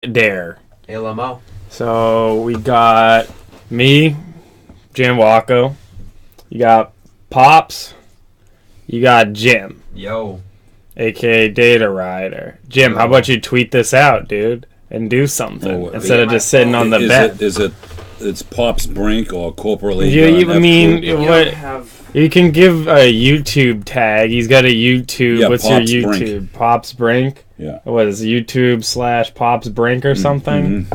Dare. Hey, Lamo. So we got me, Jim Wacko. You got Pops. You got Jim, Yo. aka Data Rider. Jim, how about you tweet this out, dude, and do something instead of just sitting on the bed. It's Pops Brink or corporately? You can give a YouTube tag. He's got a YouTube. Yeah, what's Pops your YouTube? Brink. Pops Brink. Yeah. What is it, YouTube / Pops Brink or something?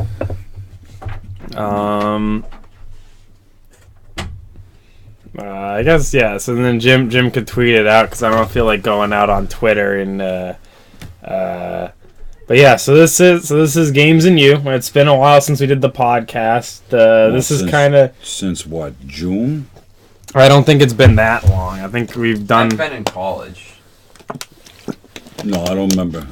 I guess yeah. So then Jim could tweet it out because I don't feel like going out on Twitter and. But yeah, so this is Games and You. It's been a while since we did the podcast. This is kind of since what, June? I don't think it's been that long. I think we've done. I've been in college. No, I don't remember.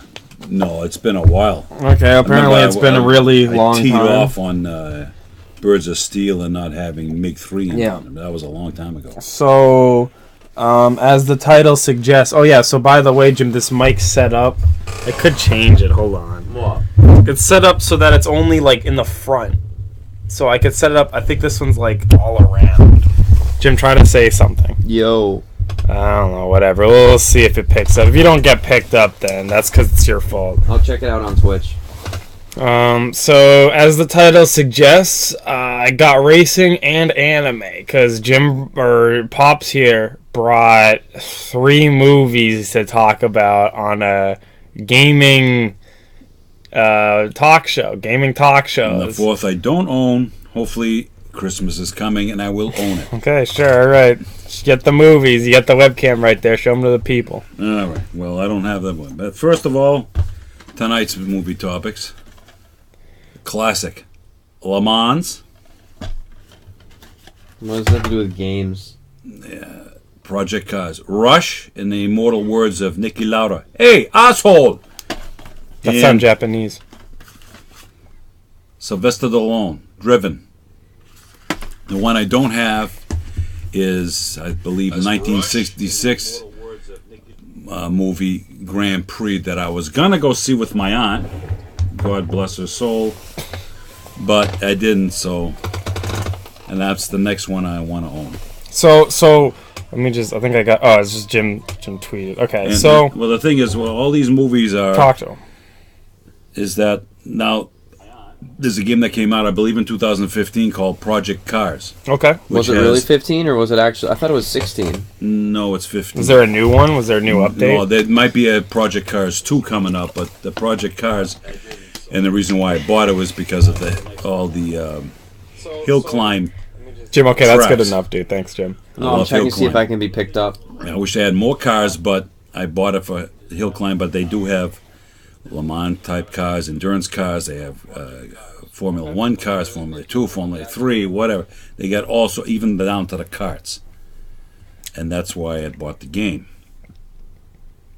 No, it's been a while. Okay, apparently it's been a really long time. I teed time. off on Birds of Steel and not having MiG-3 in them. That was a long time ago. So, as the title suggests... Oh, yeah, so by the way, Jim, this mic's set up. I could change it. Hold on. What? It's set up so that it's only, like, in the front. So I could set it up... I think this one's, like, all around. Jim, try to say something. Yo. I don't know, whatever. We'll see if it picks up. If you don't get picked up, then that's because it's your fault. I'll check it out on Twitch. So, as the title suggests, I got racing and anime, because Pops here brought 3 movies to talk about on a gaming talk show. And the 4th I don't own. Hopefully Christmas is coming and I will own it. Okay, sure, alright. Get the movies. You got the webcam right there. Show them to the people. Alright, well, I don't have that one. But first of all, tonight's movie topics. Classic. Le Mans. What does that have to do with games? Project Cars. Rush, in the immortal words of Niki Lauda. Hey, asshole! That sounds Japanese. Sylvester Stallone. Driven. The one I don't have is, I believe, 1966 movie Grand Prix that I was going to go see with my aunt. God bless her soul. But I didn't, so... And that's the next one I want to own. So let me just... I think I got... Oh, it's just Jim tweeted. Okay, And so... well, the thing is, all these movies are... Talk to him. Is that... Now, there's a game that came out, I believe, in 2015 called Project Cars. Okay. Was it really 15 or was it actually... I thought it was 16. No, it's 15. Was there a new one? Was there a new update? No, there might be a Project Cars 2 coming up, but the Project Cars... And the reason why I bought it was because of all the hill climb. Jim, okay, that's good tracks. enough, dude. Thanks, Jim. No, I'm checking to see if I can be picked up. I wish I had more cars, but I bought it for hill climb. But they do have Le Mans type cars, endurance cars. They have Formula 1 cars, Formula 2, Formula 3, whatever. They got also even down to the karts. And that's why I bought the game.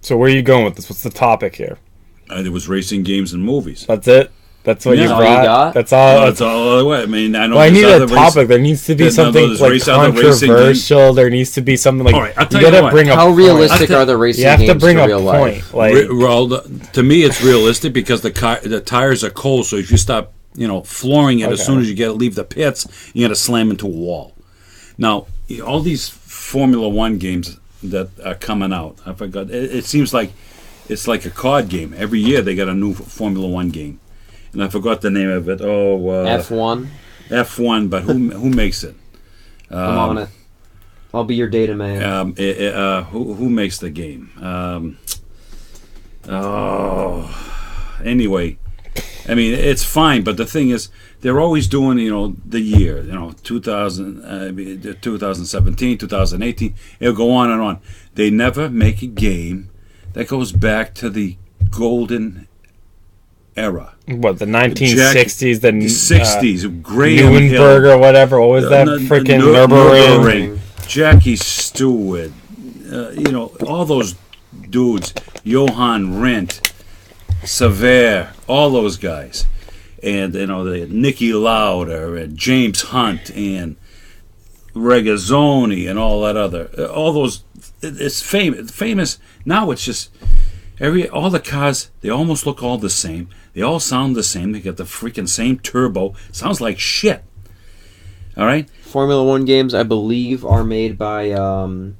So where are you going with this? What's the topic here? It was racing games and movies. That's it? That's what you That's all brought? you got? That's all? That's all. I mean, I know. Well, I need there's a other topic. There needs to be something like controversial. There needs to be something like... All right, I'll you tell you gotta what. bring a How point. realistic are the racing You have games to bring a real life? point. Like, Well, to me, it's realistic because the tires are cold. So if you stop, flooring it as soon as you leave the pits, you got to slam into a wall. Now, all these Formula 1 games that are coming out, I forgot. It seems like it's like a card game. Every year they got a new Formula 1 game, and I forgot the name of it. F1? F1, but who makes it? I'm on it. I'll be your data man. Who makes the game? Anyway, I mean, it's fine, but the thing is, they're always doing, the year, 2017, 2018. It'll go on and on. They never make a game that goes back to the golden era. what, the 1960s? The 60s, Graham Nuremberg Hill, or whatever. What was that freaking Nürburgring? Jackie Stewart, all those dudes, Johann Rindt, Sever, all those guys, and the Niki Lauda and James Hunt and Regazzoni and all that all those. It's famous. Now it's just all the cars. They almost look all the same. They all sound the same. They got the freaking same turbo. Sounds like shit. All right? Formula One games, I believe, are made by the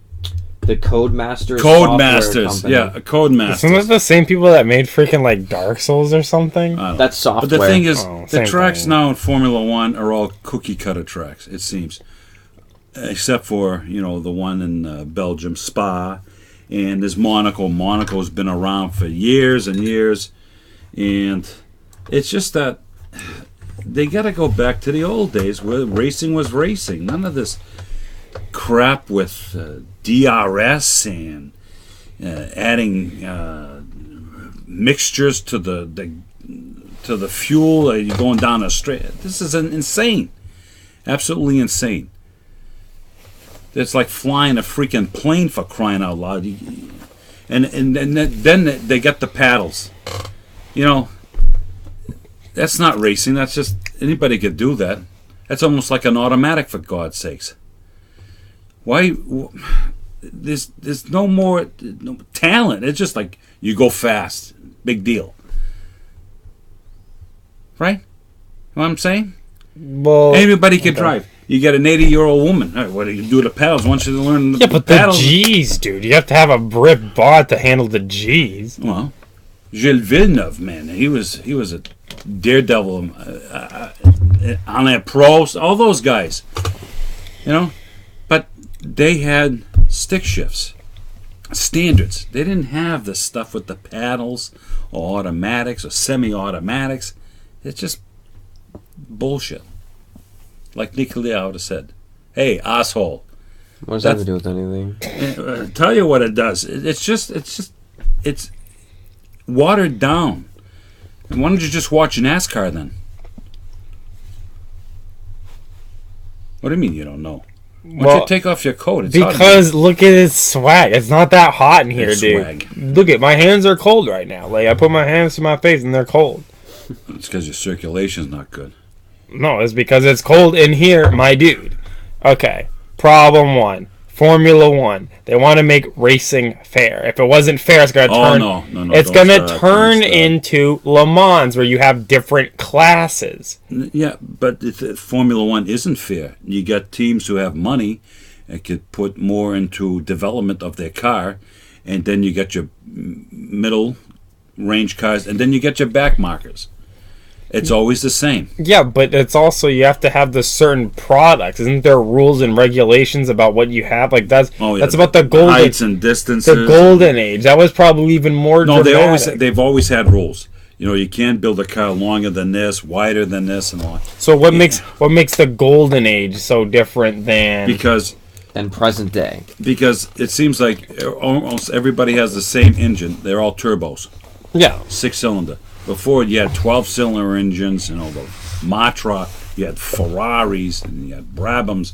Codemasters. Codemasters. Yeah, Codemasters. Isn't that the same people that made freaking like Dark Souls or something? That's software. But the thing is, Oh, the same tracks thing. now in Formula One are all cookie cutter tracks, it seems. Except for, the one in Belgium, Spa. And there's Monaco. Monaco's been around for years and years. And it's just that they got to go back to the old days where racing was racing. None of this crap with DRS and adding mixtures to the fuel. You're going down a straight. This is insane, absolutely insane. It's like flying a freaking plane, for crying out loud. And then they get the paddles. That's not racing. That's just anybody could do that. That's almost like an automatic, for God's sakes. Why? There's no more talent. It's just like you go fast. Big deal. Right? You know what I'm saying? Well, Anybody can drive. You get an 80-year-old woman. Hey, what do you do with the paddles? Once you learn the yeah, but paddles. the G's, dude. You have to have a Brit bot to handle the G's. Well, Gilles Villeneuve, man, he was a daredevil. Alain Prost, all those guys. But they had stick shifts, standards. They didn't have the stuff with the paddles or automatics or semi-automatics. It's just bullshit. Like Nicolas would have said, "Hey, asshole." What does that have to do with anything? Tell you what it does. It's watered down. And why don't you just watch NASCAR then? What do you mean you don't know? Why don't you take off your coat? It's hot in Because look at his swag. It's not that hot in here, It's dude. swag. Look at my hands are cold right now. Like I put my hands to my face and they're cold. here. It's because your circulation's not good. No, it's because it's cold in here, my dude. Okay. Problem one. Formula One. They want to make racing fair. If it wasn't fair, it's gonna turn. No. It's don't gonna start, turn don't start. into Le Mans, where you have different classes. Yeah, but Formula One isn't fair. You got teams who have money and could put more into development of their car, and then you get your middle range cars, and then you get your back markers. It's always the same. Yeah, but it's also you have to have the certain products. Isn't there rules and regulations about what you have? Like that's about the golden heights and distances. The golden age. That was probably even more. No, dramatic. they've always had rules. You can't build a car longer than this, wider than this, and all. So what makes the golden age so different than And present day. Because it seems like almost everybody has the same engine. They're all turbos. Yeah. 6-cylinder. Before you had 12-cylinder engines, the Matra, you had Ferraris, and you had Brabhams,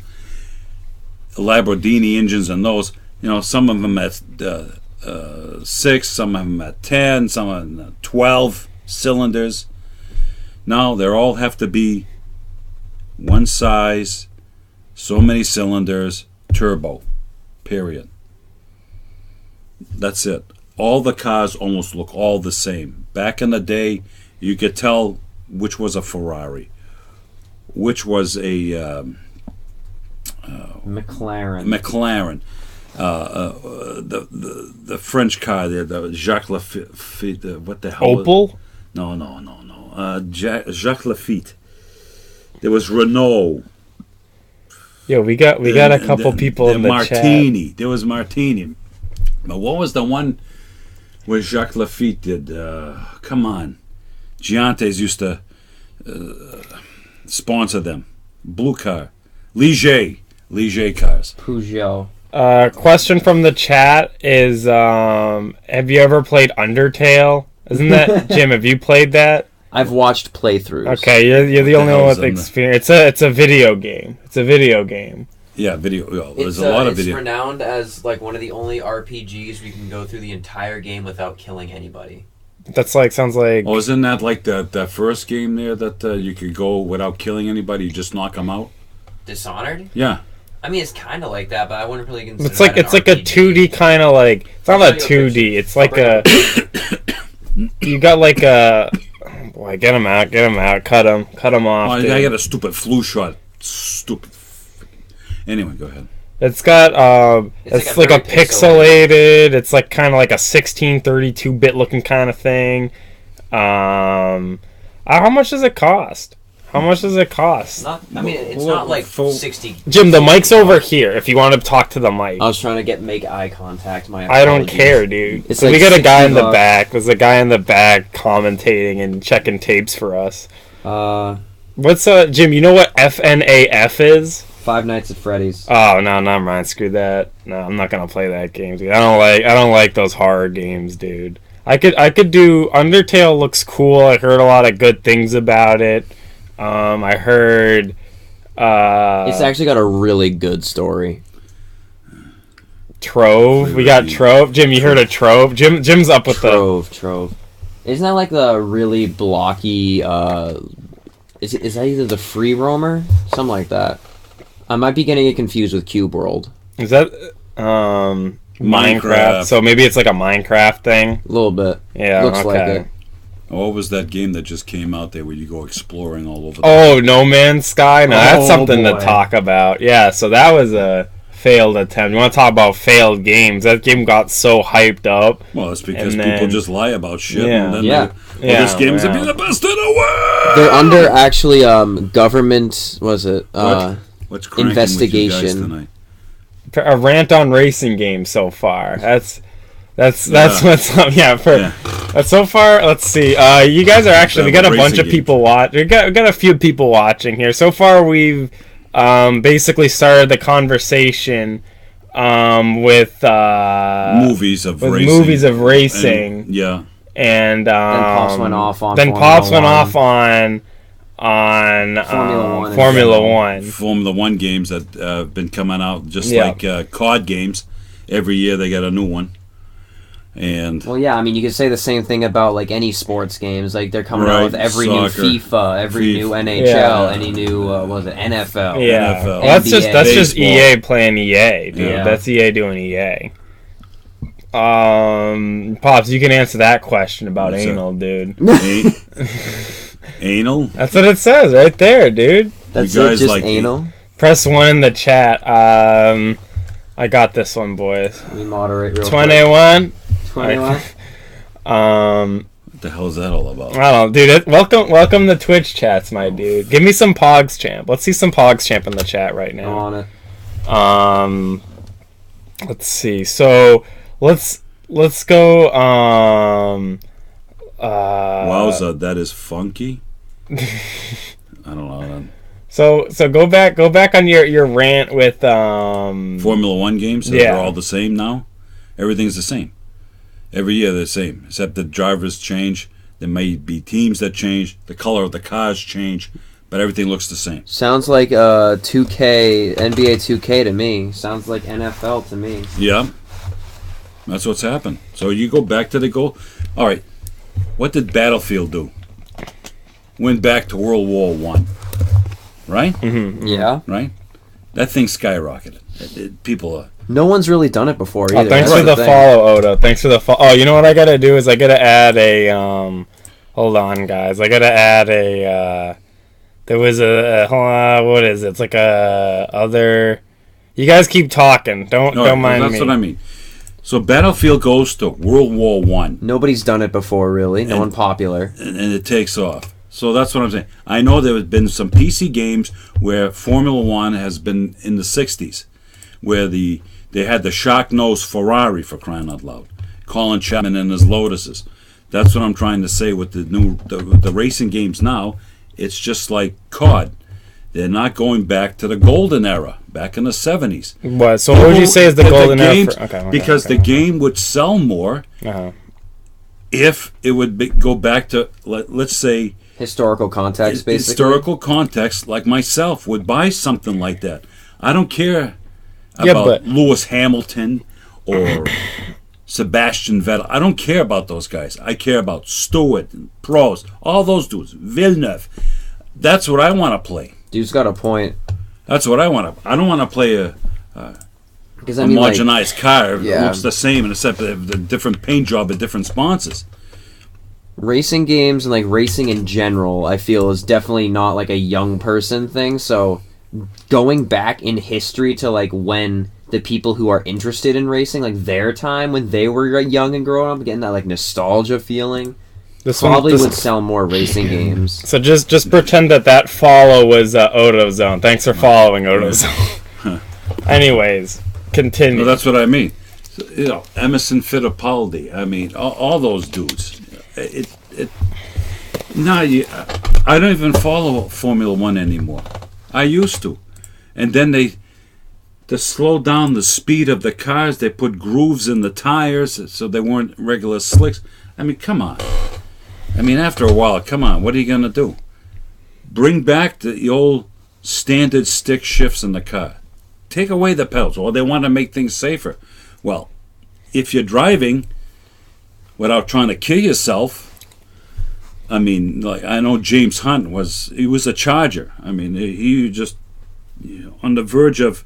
Lamborghini engines, and those. Some of them at 6, some of them at 10, some of them at 12 cylinders. Now they all have to be one size, so many cylinders, turbo. Period. That's it. All the cars almost look all the same. Back in the day, you could tell which was a Ferrari, which was a McLaren. The French car there, the Jacques Lafitte. What the hell? Opel? No. Jacques Lafitte. There was Renault. Yeah, we got a couple people in the Martini. chat. There was Martini. But what was the one where Jacques Lafitte did? Come on. Giantes used to sponsor them. Blue car. Ligier cars. Peugeot. Question from the chat is, have you ever played Undertale? Isn't that Jim? Have you played that? I've watched playthroughs. Okay, you're the only one hell's with in experience. It's a video game. It's a video game. Yeah, video. Well, there's a lot of video. It's renowned as like one of the only RPGs where you can go through the entire game without killing anybody. That's sounds like. Oh, isn't that like that first game there that you could go without killing anybody, you just knock them out? Dishonored? Yeah. I mean, it's kind of like that, but I wouldn't really consider It's like a 2D kind of like. It's not I'll a show you a 2D. picture. It's like a. You got like a. Oh right, get him out, cut him off. Oh, dude. I got a stupid flu shot. Stupid. Anyway, go ahead. It's got it's like a very pixelated. It's like kind of like a 1632-bit looking kind of thing. How much does it cost? How much does it cost? It's not like 60. Jim, the mic's over here. If you want to talk to the mic, I was trying to make eye contact. I don't care, dude. It's So like we got a guy in the $60. back. There's a guy in the back commentating and checking tapes for us. What's Jim? You know what FNAF is? Five Nights at Freddy's. Oh no, never mind. Screw that. No, I'm not gonna play that game, dude. I don't like those horror games, dude. I could do Undertale. Looks cool. I heard a lot of good things about it. I heard. It's actually got a really good story. Trove. We got Trove. Jim, you heard of Trove? Jim's up with Trove. Isn't that like the really blocky? Is that either the Free Roamer? Something like that. I might be getting it confused with Cube World. Is that Minecraft? So maybe it's like a Minecraft thing. A little bit. Yeah, looks okay. like it. What was that game that just came out there where you go exploring all over? Oh, No Man's Sky. No, that's Oh, something to boy. talk about. Yeah, so that was a failed attempt. You want to talk about failed games? That game got so hyped up. Well, it's because And people then- just lie about shit. Yeah. And then Yeah. this game's gonna be the best in the world. They're under actually government. What is it? What's cranking investigation. with you guys tonight? A rant on racing games so far. That's Yeah. what's up. Yeah, so far. Let's see. You guys are actually. We got a bunch of people watch. We got a few people watching here. So far, we've basically started the conversation with Movies of racing. movies of racing. And, yeah. And Then Pops went off on. then Formula Pops went One. off on Formula One in Formula general. One. Formula One games that have been coming out just Yeah. like COD games. Every year they got a new one. And Well, yeah, I mean, you could say the same thing about like any sports games. Like they're coming Right, out with every soccer, new FIFA, every new FIFA. NHL, Yeah. any new what was it NFL? Yeah, NFL. well, that's just Baseball. EA playing EA, dude. Yeah. That's EA doing EA. Pops, you can answer that question about What's that? anal, dude. Anal? That's what it says right there, dude. That's You it, guys just like anal. Press 1 in the chat. I got this one, boys. We moderate real 21. quick. 21. What the hell is that all about? I don't know, dude. Welcome to Twitch chats, my dude. Give me some Pogs champ. Let's see some Pogs champ in the chat right I'm now. on it. Let's see. So let's go. Wowza, that is funky. I don't know. So go back on your rant with Formula One games, so Yeah. they're all the same now. Everything's the same. Every year they're the same, except the drivers change. There may be teams that change. The color of the cars change, but everything looks the same. Sounds like 2K, NBA 2K to me. Sounds like NFL to me. Yeah, that's what's happened. So you go back to the goal. All right, what did Battlefield do? Went back to World War One, right? Mm-hmm. Yeah. Right. That thing skyrocketed. People are. No one's really done it before Oh, either. thanks That's for the thing. follow, Oda. Thanks for the follow. Oh, you know what I gotta do is I gotta add a Hold on, guys. I gotta add a. There was a hold on, what is it? It's like a other. You guys keep talking. Don't mind that's me. what I mean. So Battlefield goes to World War One. Nobody's done it before, really. No one popular. and it takes off. So that's what I'm saying. I know there have been some PC games where Formula One has been in the 60s, where they had the shock nose Ferrari, for crying out loud, Colin Chapman and his Lotuses. That's what I'm trying to say with the racing games now. It's just like COD. They're not going back to the golden era, back in the 70s. What? So what would you say is the But golden era? games- Okay, because the game would sell more Uh-huh. if it would go back to, let's say, Historical context, basically. historical context, like myself would buy something like that. I don't care Yeah, about but- Lewis Hamilton or Sebastian Vettel. I don't care about those guys. I care about Stewart and Prost, all those dudes, Villeneuve. That's what I want to play. Dude's got a point. That's what I want to. I don't want to play a Because I mean, like, homogenized car. It Yeah. looks the same, except they have the different paint job at different sponsors. racing games and like racing in general, I feel is definitely not like a young person thing. So going back in history to like when the people who are interested in racing, like their time when they were young and growing up, getting that like nostalgia feeling, probably would sell more racing games. So just pretend that follow was AutoZone. Thanks for following AutoZone. Anyways, continue. Well, that's what I mean. So, you know, Emerson Fittipaldi. I mean, all those dudes. I don't even follow Formula One anymore. I used to, and then to slow down the speed of the cars, they put grooves in the tires so they weren't regular slicks. I mean, come on. I mean, after a while, come on. What are you gonna do? Bring back the old standard stick shifts in the car. Take away the pedals, or they want to make things safer. Well, if you're driving without trying to kill yourself, I mean, like I know James Hunt was a Charger. I mean, he just on the verge of,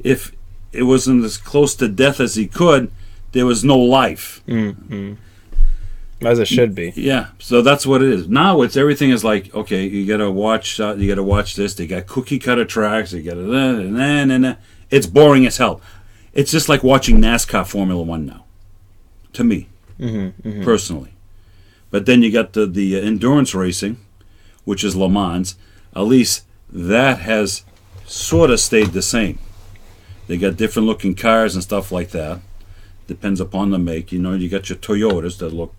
if it wasn't as close to death as he could, there was no life. Mm-hmm. As it should be. Yeah, so that's what it is. Now everything is like, okay, you gotta watch this. They got cookie cutter tracks. They got and it's boring as hell. It's just like watching NASCAR Formula One now, to me, personally. But then you got the endurance racing, which is Le Mans. At least that has sort of stayed the same. They got different looking cars and stuff like that. Depends upon the make. You know, you got your Toyotas that look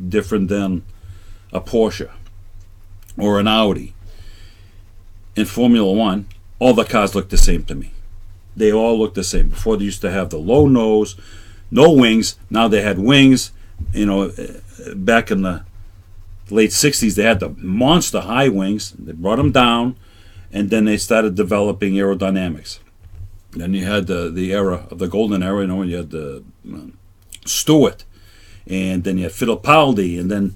different than a Porsche or an Audi. In Formula One, all the cars look the same to me. They all look the same. Before they used to have the low nose, no wings. Now they had wings. You know, back in the late 60s, they had the monster high wings. They brought them down, and then they started developing aerodynamics. Then you had the era of the golden era, you know, when you had the Stewart, and then you had Fittipaldi, and then,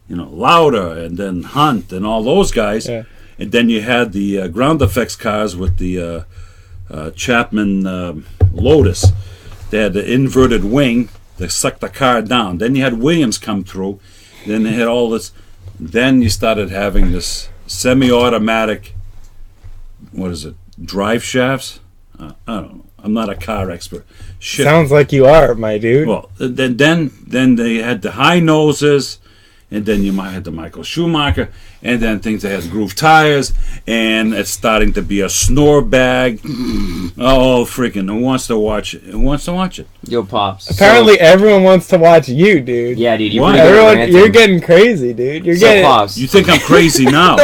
you know, Lauda, and then Hunt, and all those guys. Yeah. And then you had the ground effects cars with the Chapman Lotus. They had the inverted wing that sucked the car down. Then you had Williams come through. Then they had all this. Then you started having this semi-automatic, what is it, drive shafts? I don't know. I'm not a car expert. Shit. Sounds like you are, my dude. Well, then they had the high noses, and then you might have the Michael Schumacher, and then things that has groove tires, and it's starting to be a snore bag. Oh, freaking! Who wants to watch it? Who wants to watch it? Yo, Pops. Apparently, everyone wants to watch you, dude. Yeah, dude. You're What? pretty good at Everyone, ranting. you're getting crazy, dude. You're So, getting. Pops. You think I'm crazy now?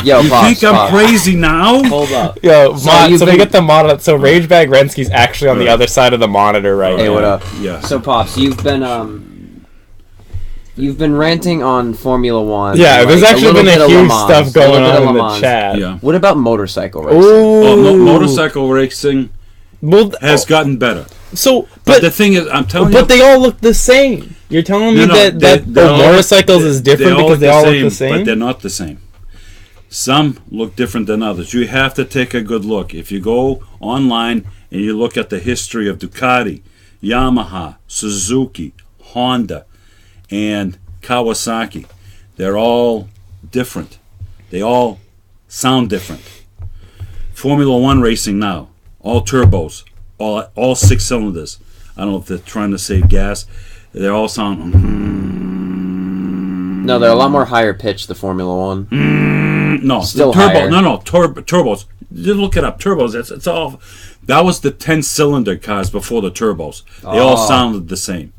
Yo, You Pops. think I'm Pops. crazy now? Hold up. Yo, So you've so they been- get the monitor. So Ragebag Rensky's actually on the Right. other side of the monitor right Hey, now. what up? Yeah. So, Pops, you've been ranting on Formula One. Yeah, and, there's like, actually little been bit a of Le huge Mans, stuff a going little bit on of in Le the Mans. chat. Yeah. What about motorcycle racing? Oh, Ooh. motorcycle racing Well, has gotten better. so, But but the thing is, I'm telling but you, they all look the same. You're telling me No, that they the all- motorcycles is different because they all look the but same? they're not the same. Some look different than others. You have to take a good look. If you go online and you look at the history of Ducati, Yamaha, Suzuki, Honda, and Kawasaki, they're all different. They all sound different. Formula One racing now, all turbos, all 6 cylinders. I don't know if they're trying to save gas. They all sound. No, they're a lot more higher pitched, the Formula One. No, Still the turbo. higher. No, turbos. You look it up. Turbos. It's all. That was the 10-cylinder cars before the turbos. They all Oh. sounded the same.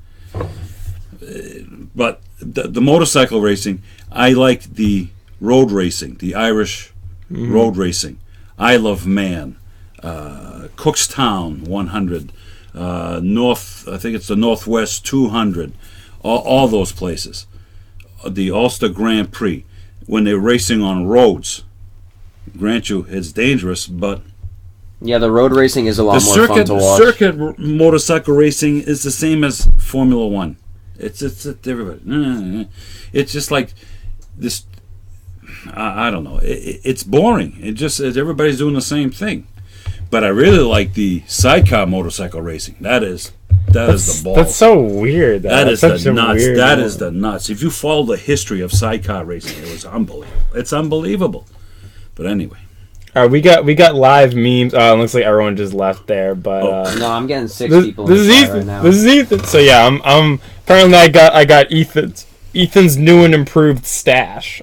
But the motorcycle racing, I liked the road racing, the Irish road racing. Isle of Man, Cookstown 100, North. I think it's the Northwest 200. All those places. The Ulster Grand Prix, when they're racing on roads. Grant you, it's dangerous, but Yeah, the road racing is a lot the more fun to watch. circuit motorcycle racing is the same as Formula One. It's everybody. It's just like this. I don't know. It's boring. Everybody's doing the same thing. But I really like the sidecar motorcycle racing. That is That is the balls. That's so weird. Though. That is That's such the a nuts. weird That one. is the nuts. If you follow the history of sidecar racing, it was unbelievable. It's unbelievable. But anyway. All right, we got live memes. It looks like everyone just left there, but No, I'm getting 6 this, people this in is the chat Ethan. right now. This is Ethan. So yeah, I'm apparently I got Ethan's new and improved stash.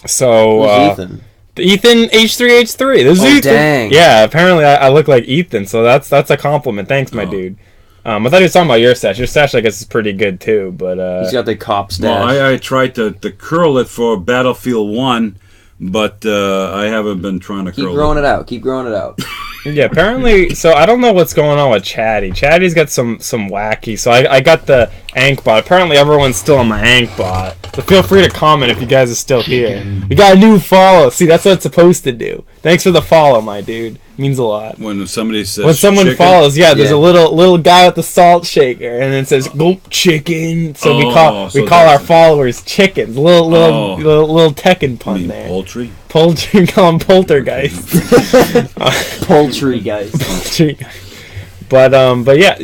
So Who's Ethan? the Ethan H3H3. This is Oh, Ethan. dang. Yeah, apparently I look like Ethan, so that's a compliment. Thanks, my Oh. dude. I thought he was talking about your stash. Your stash, I guess, is pretty good too. But He's got the cop stash. Well, I tried to curl it for Battlefield 1, but I haven't been trying to Keep curl growing it out. Keep growing it out. yeah, apparently. So I don't know what's going on with Chatty. Chatty's got some wacky. So I got the Ank bot. Apparently everyone's still on my Ank bot. So feel free to comment if you guys are still here. We got a new follow. See, that's what it's supposed to do. Thanks for the follow, my dude. Means a lot. When somebody says When someone chicken, follows, yeah, there's Yeah. a little guy with the salt shaker, and it says "Gulp Chicken." So we Oh, call so our that's- pollowers chickens. Little Tekken I pun mean, there. poultry. Poultry, call them poltergeist. Poultry guys. Poultry. But yeah,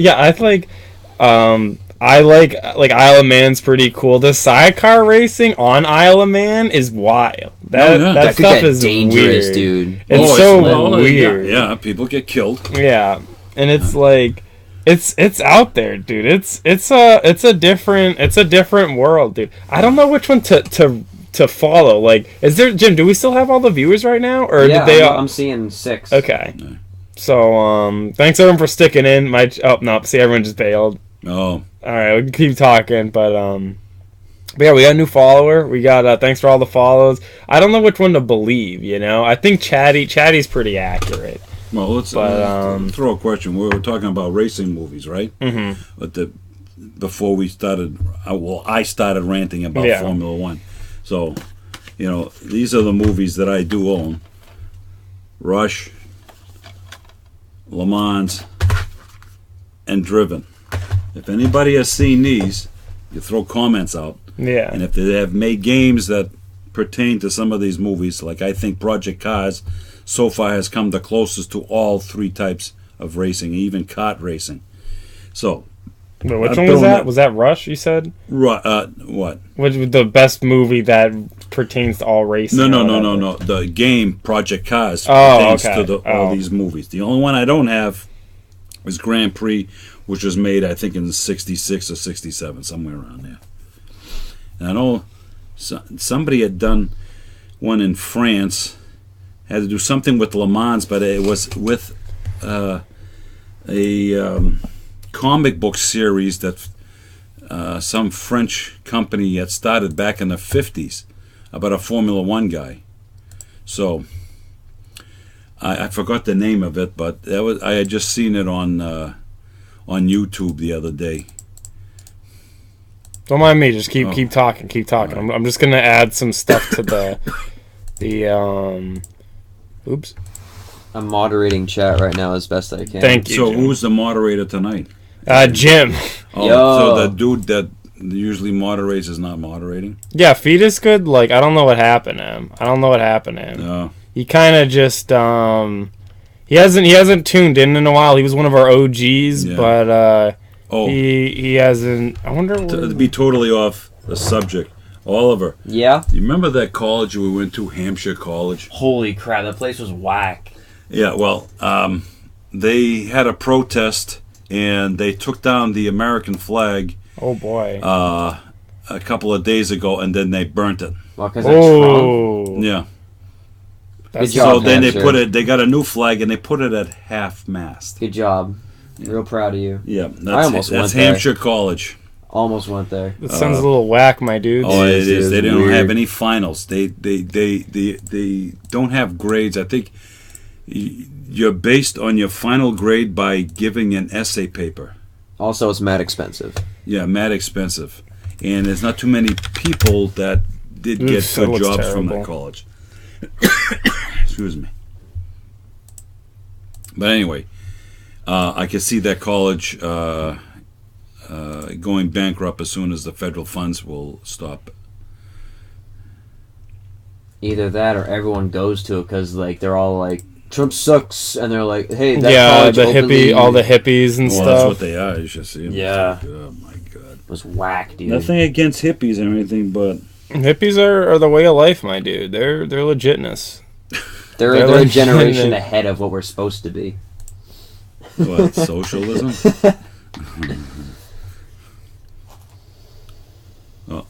I like Isle of Man's pretty cool. The sidecar racing on Isle of Man is wild. That yeah. that That could stuff get is dangerous, weird. dude. It's so well, weird. Yeah, people get killed. Yeah, and it's like it's out there, dude. It's a different world, dude. I don't know which one to follow. Like, is there Jim? Do we still have all the viewers right now, or Yeah, did they? I'm seeing 6. Okay. So thanks everyone for sticking in. See, everyone just bailed. Oh, All right, we can keep talking, but yeah, we got a new follower. We got thanks for all the follows. I don't know which one to believe. I think Chatty's pretty accurate. well, let's throw a question. We were talking about racing movies, right? Mm-hmm. But before we started, I started ranting about Yeah. Formula One. So, these are the movies that I do own: Rush, Le Mans, and Driven. If anybody has seen these, you throw comments out. Yeah. And if they have made games that pertain to some of these movies, like I think Project Cars so far has come the closest to all 3 types of racing, even kart racing. So, Wait, which I'm one was throwing that? that- Was that Rush? You said? what? Which was the best movie that pertains to all racing? No, or no, no, whatever? no, no. The game Project Cars Oh, pertains okay. to all these movies. The only one I don't have is Grand Prix, which was made, I think, in 66 or 67, somewhere around there. And I know somebody had done one in France, had to do something with Le Mans, but it was with a comic book series that some French company had started back in the 50s about a Formula One guy. So I forgot the name of it, but I had just seen it on YouTube the other day. Don't mind me. Just keep Oh. keep talking. Keep talking. I'm just gonna add some stuff to the. Oops. I'm moderating chat right now as best I can. Thank you. So Jim. who's the moderator tonight? Jim. Oh, Yo. so the dude that usually moderates is not moderating? Yeah, Fetus good. Like, I don't know what happened to him. No. He kind of just he hasn't tuned in a while. He was one of our OGs, Yeah. but Oh, he hasn't. I wonder. to be totally off the subject, Oliver, Yeah? you remember that college we went to, Hampshire College? Holy crap, that place was whack. Yeah, well, they had a protest and they took down the American flag Oh boy. a couple of days ago, and then they burnt it. Well, because it's Trump. Oh. Yeah. That's Good job. So then Hampshire. they got a new flag and they put it at half mast. Good job. Real proud of you. Yeah, almost went that's there. Hampshire College. Almost went there. That sounds a little whack, my dude. Oh, it is. They don't weird. have any finals. They don't have grades. I think you're based on your final grade by giving an essay paper. Also, it's mad expensive. Yeah, mad expensive, and there's not too many people that did Oof, get that good looks jobs from terrible. that college. Excuse me. But anyway, I can see that college going bankrupt as soon as the federal funds will stop. Either that or everyone goes to it because, like, they're all, like, Trump sucks, and they're like, hey, that Yeah, college the openly hippie, all the hippies and Well, that's stuff. what they are. You should see them. Yeah. Oh my god. was whack, dude. Nothing against hippies or anything, but Hippies are the way of life, my dude. They're legitness. They're they're a like- generation ahead of what we're supposed to be. what, socialism? Oh,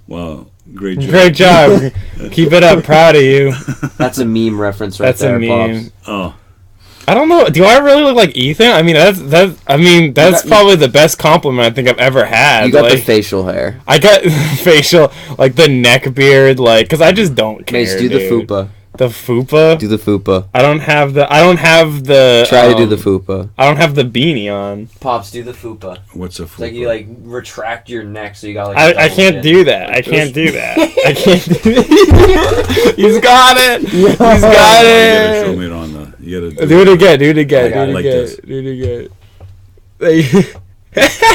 well, great job. Great job. Keep it up. Proud of you. That's a meme reference right That's there, a meme. Pops. Oh, I don't know. Do I really look like Ethan? I mean, that's probably the best compliment I think I've ever had. You got the like, facial hair. I got facial, like the neck beard, like, because I just don't care. Mace, do the dude. fupa. The fupa. Do the fupa. I don't have the. Try to do the fupa. I don't have the beanie on. Pops, do the fupa. what's a It's like you like retract your neck so you got like. I can't do that. I can't do that. I can't do that. He's got it. He's got You gotta show it. me it on the. You gotta Do it again. Do it again. I got Do it it like again. this. Do it again.